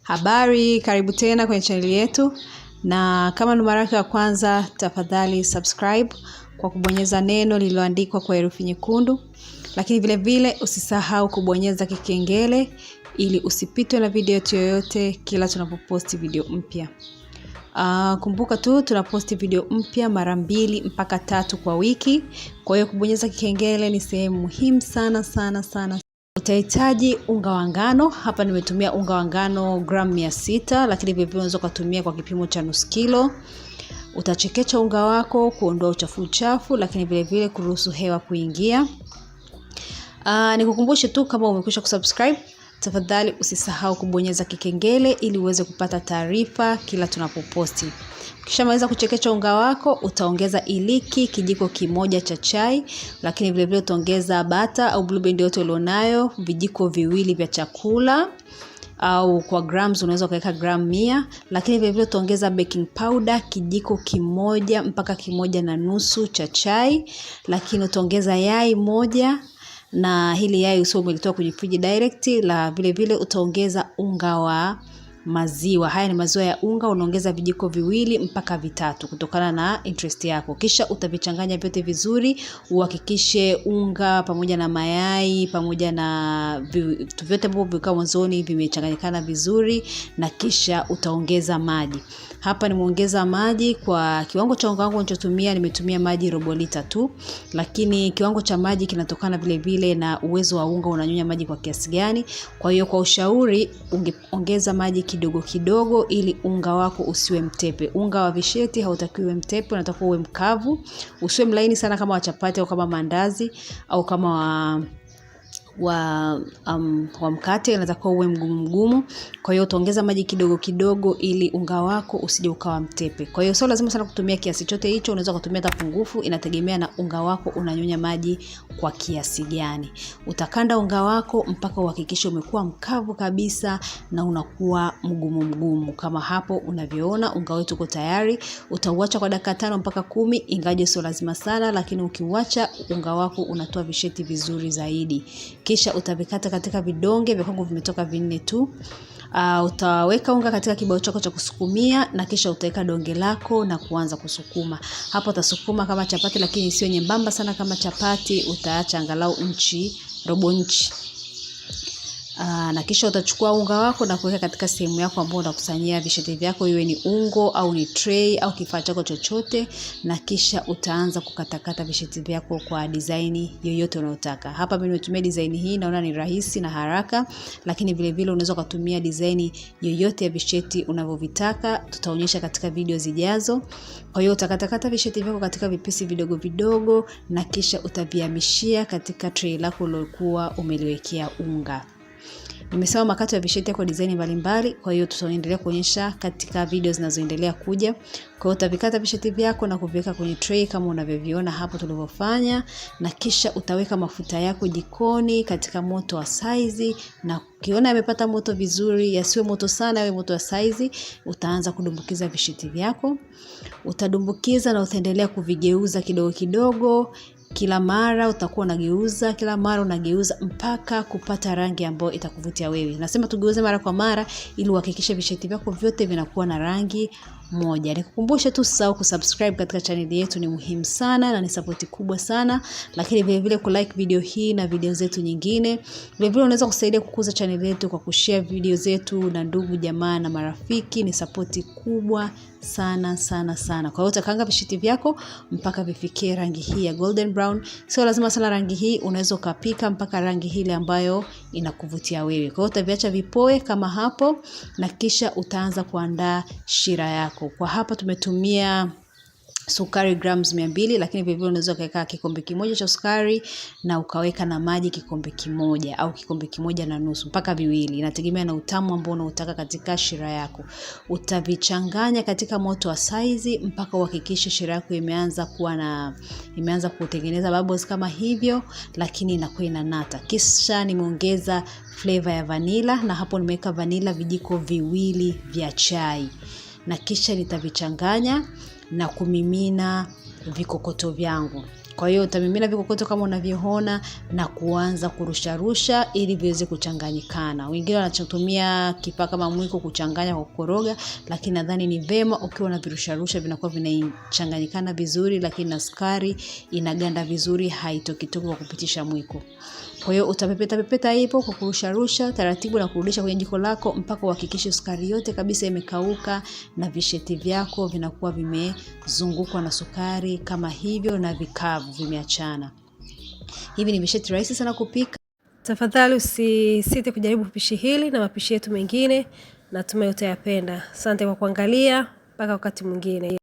Habari, karibu tena kwenye channel yetu, na kama ni mara ya kwanza tafadhali subscribe kwa kubonyeza neno lililoandikwa kwa herufi nyekundu, lakini vile vile usisahau kubonyeza kikengele ili usipitwe na video yetu yoyote kila tunapoposti video mpya. Kumbuka tu tunaposti video mpya mara 2 mpaka 3 kwa wiki. Kwa hiyo kubonyeza kikengele ni sehemu muhimu sana. Utahitaji unga wa ngano. Hapa nimetumia unga wa ngano gram 600, lakini vile vile unaweza kutumia kwa kipimo cha nusu kilo. Utachekecha unga wako kuondoa uchafu, lakini vile vile kuruhusu hewa kuingia. Nikukumbushe tu, kama umekwisha kusubscribe, tafadhali usisahau kubonyeza kikengele ili uweze kupata taarifa kila tunapoposti. Ukishamaliza kuchekecha unga wako, utaongeza iliki kijiko kimoja cha chai, lakini vile vile utaongeza bata au blue band yote ulionayo, vijiko 2 vya chakula, au kwa grams unaweza kuweka gram 100, lakini vile vile utaongeza baking powder kijiko 1 mpaka 1.5 cha chai, lakini utaongeza yai 1, na hili yai usio umelitoa kwenye friji direct. La vile vile utaongeza unga wa maziwa. Haya ni maziwa ya unga, unaongeza vijiko 2 mpaka 3 kutokana na interest yako. Kisha utavichanganya vyote vizuri, uhakikishe unga pamoja na mayai pamoja na vitu vyote ambavyo viko mwanzoni vimechanganyikana vizuri, na kisha utaongeza maji. Hapa nimeongeza maji kwa kiwango cha unga wangu nilichotumia, nimetumia maji robo lita tu, lakini kiwango cha maji kinatokana vile vile na uwezo wa unga unanyonya maji kwa kiasi gani. Kwa hiyo kwa ushauri ungeongeza maji kidogo kidogo ili unga wako usiwe mtepe. Unga wa visheti hautakiwi mtepe, unatakiwa uwe mkavu, usiwe mlaini sana kama wa chapati au kama mandazi au kama wa mkate, unatakiwa uwe mgumu. Kwa hiyo utaongeza maji kidogo kidogo ili unga wako usije ukawa mtepe. Kwa hiyo sio lazima sana kutumia kiasi chote hicho, unaweza kutumia hata pungufu, inategemea na unga wako unanyonya maji kwa kiasi gani. Utakanda unga wako mpaka uhakikishe umekuwa mkavu kabisa na unakuwa mgumu kama hapo unavyoona. Unga wetu uko tayari. Utauacha kwa dakika 5 mpaka 10, ingaje sio lazima sana, lakini ukiuacha unga wako unatoa visheti vizuri zaidi. Kisha utavikata katika vidonge vya kwangu vimetoka 4 tu. Utaweka unga katika kibao chako cha kusukumia, na kisha utaweka donge lako na kuanza kusukuma. Hapo utasukuma kama chapati, lakini sio nyembamba sana kama chapati. Utaacha angalau robo inchi. Na kisha utachukua unga wako na kuweka katika sehemu yako ambayo unakusanyia visheti vyako, iwe ni ungo au ni tray au kifaa chako chochote, na kisha utaanza kukatakata visheti vyako kwa design yoyote unayotaka. Hapa mimi nimetumia design hii, naona ni rahisi na haraka, lakini vile vile unaweza kutumia design yoyote ya visheti unavyovitaka. Tutaonyesha katika video zijazo. Kwa hiyo utakatakata visheti vyako katika vipisi vidogo vidogo, na kisha utavihamishia katika tray lako ulilokuwa umeliwekea unga. Nimesema makato ya visheti kwa design mbalimbali, kwa hiyo tutaendelea kuonyesha katika video zinazoendelea kuja. Kwa hiyo utavikata visheti vyako na kuviweka kwenye tray kama unavyoviona hapo tulivyofanya, na kisha utaweka mafuta yako jikoni katika moto wa size, na ukiona yamepata moto vizuri, yasiwe moto sana, yawe moto wa size, utaanza kudumbukiza visheti vyako. Utadumbukiza na utaendelea kuvigeuza kidogo kidogo. Kila mara utakuwa unageuza mpaka kupata rangi ambayo itakuvutia wewe. Nasema tugeuze mara kwa mara ili uhakikishe visheti vyako vyote vinakuwa na rangi moja. Nikukumbushe tu usisahau kusubscribe katika channel yetu, ni muhimu sana na ni support kubwa sana. Lakini vile vile kulike video hii na video zetu nyingine. Vile vile unaweza kusaidia kukuza channel yetu kwa kushare video zetu na ndugu jamaa na marafiki, ni support kubwa sana. Kwa hiyo utakanga visheti vyako mpaka vifikie rangi hii ya golden brown. Sio lazima sana rangi hii, unaweza kupika mpaka rangi hile ambayo inakuvutia wewe. Kwa hiyo utaviacha vipoe kama hapo, na kisha utaanza kuandaa shira yako. Kwa hapa tumetumia sukari grams 200, lakini vile vile unaweza kuweka kikombe kimoja cha sukari na ukaweka na maji kikombe kimoja au kikombe 1.5 mpaka 2. Inategemea na utamu ambao unautaka katika shira yako. Utavichanganya katika moto wa size mpaka uhakikishe shira yako imeanza kutengeneza bubbles kama hivyo, lakini inakuwa inanata. Kisha nimeongeza flavor ya vanilla, na hapo nimeweka vanilla vijiko 2 vya chai, na kisha nitavichanganya na kumimina vikokoto vyangu. Kwa hiyo utamimina vikokoto kama unavyoona na kuanza kurusha ili viweze kuchanganyikana. Wengine wanatumia kifaa kama mwiko kuchanganya kwa kukoroga, lakini nadhani ni vema ukiwa unavirusha vinakuwa vinachanganyikana vizuri, lakini na sukari inaganda vizuri, haitokitoki kwa kupitisha mwiko. Kwa hiyo utapepeta hivyo kwa kurusha taratibu na kurudisha kwenye jiko lako mpaka uhakikishe sukari yote kabisa imekauka na visheti vyako vinakuwa vimezungukwa na sukari kama hivyo na vikavu vimeachana. Hivi ni visheti rahisi sana kupika. Tafadhali usisite kujaribu pishi hili na mapishi yetu mengine, natumai utayapenda. Asante kwa kuangalia, mpaka wakati mwingine.